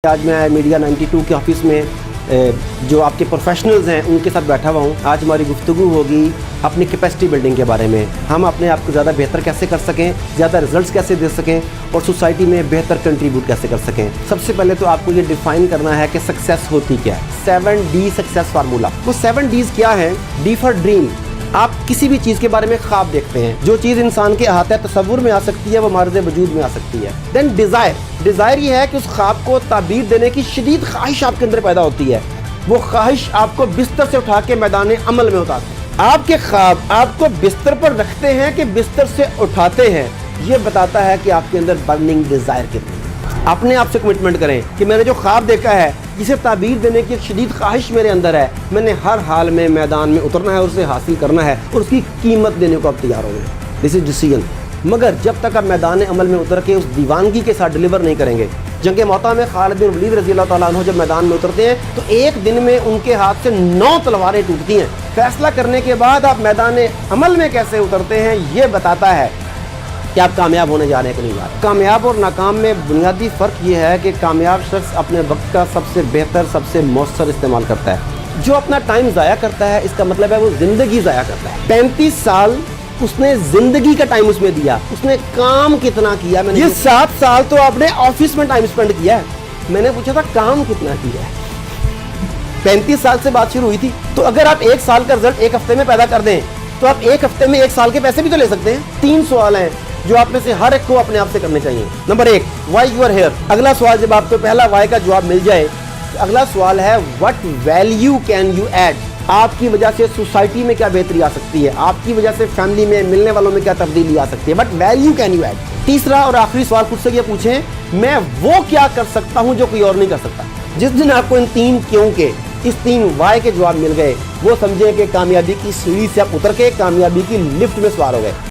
आज मैं मीडिया 92 के ऑफिस में जो आपके प्रोफेशनल्स हैं उनके साथ बैठा हुआ हूँ। आज हमारी गुफ्तगू होगी अपनी कैपेसिटी बिल्डिंग के बारे में। हम अपने आप को ज़्यादा बेहतर कैसे कर सकें, ज़्यादा रिजल्ट्स कैसे दे सकें और सोसाइटी में बेहतर कंट्रीब्यूट कैसे कर सकें। सबसे पहले तो आपको ये डिफाइन करना है कि सक्सेस होती क्या है। 7D success formula. वो 7 Ds क्या है? D for dream. आप किसी भी चीज़ के बारे में ख्वाब देखते हैं। जो चीज़ इंसान के अहाते तसव्वुर में आ सकती है वो मार्ज़ वजूद में आ सकती है। Then desire. डिज़ायर ये है कि उस ख्वाब को ताबीर देने की शदीद ख्वाहिश आपके अंदर पैदा होती है। वो ख्वाहिश आपको बिस्तर से उठा के मैदान अमल में उतारती है। आपके ख्वाब आपको बिस्तर पर रखते हैं कि बिस्तर से उठाते हैं, ये बताता है कि आपके अंदर बर्निंग डिज़ायर कितनी है। अपने आप से कमिटमेंट करें कि मैंने जो ख्वाब देखा है, जिसे ताबीर देने की एक शदीद ख्वाहिश मेरे अंदर है, मैंने हर हाल में मैदान में उतरना है और उसे हासिल करना है और उसकी कीमत देने को आप तैयार होंगे। This is decision. मगर जब तक आप मैदान अमल में उतर के उस दीवानगी के साथ डिलीवर नहीं करेंगे। जंग मौता में खालिद बिन वलीद रज़ी अल्लाह तआला अन्हु जब मैदान में उतरते हैं तो एक दिन में उनके हाथ से 9 तलवारें टूटती हैं। फैसला करने के बाद आप मैदान अमल में कैसे उतरते हैं, ये बताता है कि आप कामयाब होने जा रहे हैं कि नहीं जा रहे। कामयाब और नाकाम में बुनियादी फ़र्क ये है कि कामयाब शख्स अपने वक्त का सबसे बेहतर, सबसे मौसर इस्तेमाल करता है। जो अपना टाइम ज़ाया करता है, इसका मतलब है वो ज़िंदगी ज़ाया करता है। 35 साल उसने ज़िंदगी का टाइम उसमें दिया। उसने काम कितना किया? मैंने ये 7 साल तो आपने ऑफिस में टाइम स्पेंड किया है। मैंने पूछा था काम कितना किया है। 35 साल से बात शुरू हुई थी। तो अगर आप 1 साल का रिजल्ट 1 हफ्ते में पैदा कर दें तो आप 1 हफ्ते में 1 साल के पैसे भी तो ले सकते हैं। 3 सवाल हैं जो आप में से हर एक को अपने आप से करने चाहिए। Number 1, why you are here. अगला सवाल जब आपको पहला वाई का जवाब मिल जाए तो अगला सवाल है what value can you add. आपकी वजह से सोसाइटी में क्या बेहतरी आ सकती है, आपकी वजह से फैमिली में मिलने वालों में क्या तब्दीली आ सकती है, but value can you add. तीसरा और आखिरी सवाल खुद से ये पूछें, मैं वो क्या कर सकता हूं जो कोई और नहीं कर सकता। जिस दिन आपको इन 3 क्यों के, इस 3 वाई के जवाब मिल गए, वो समझें कि कामयाबी की सीढ़ी से आप उतर के कामयाबी की लिफ्ट में सवार हो गए।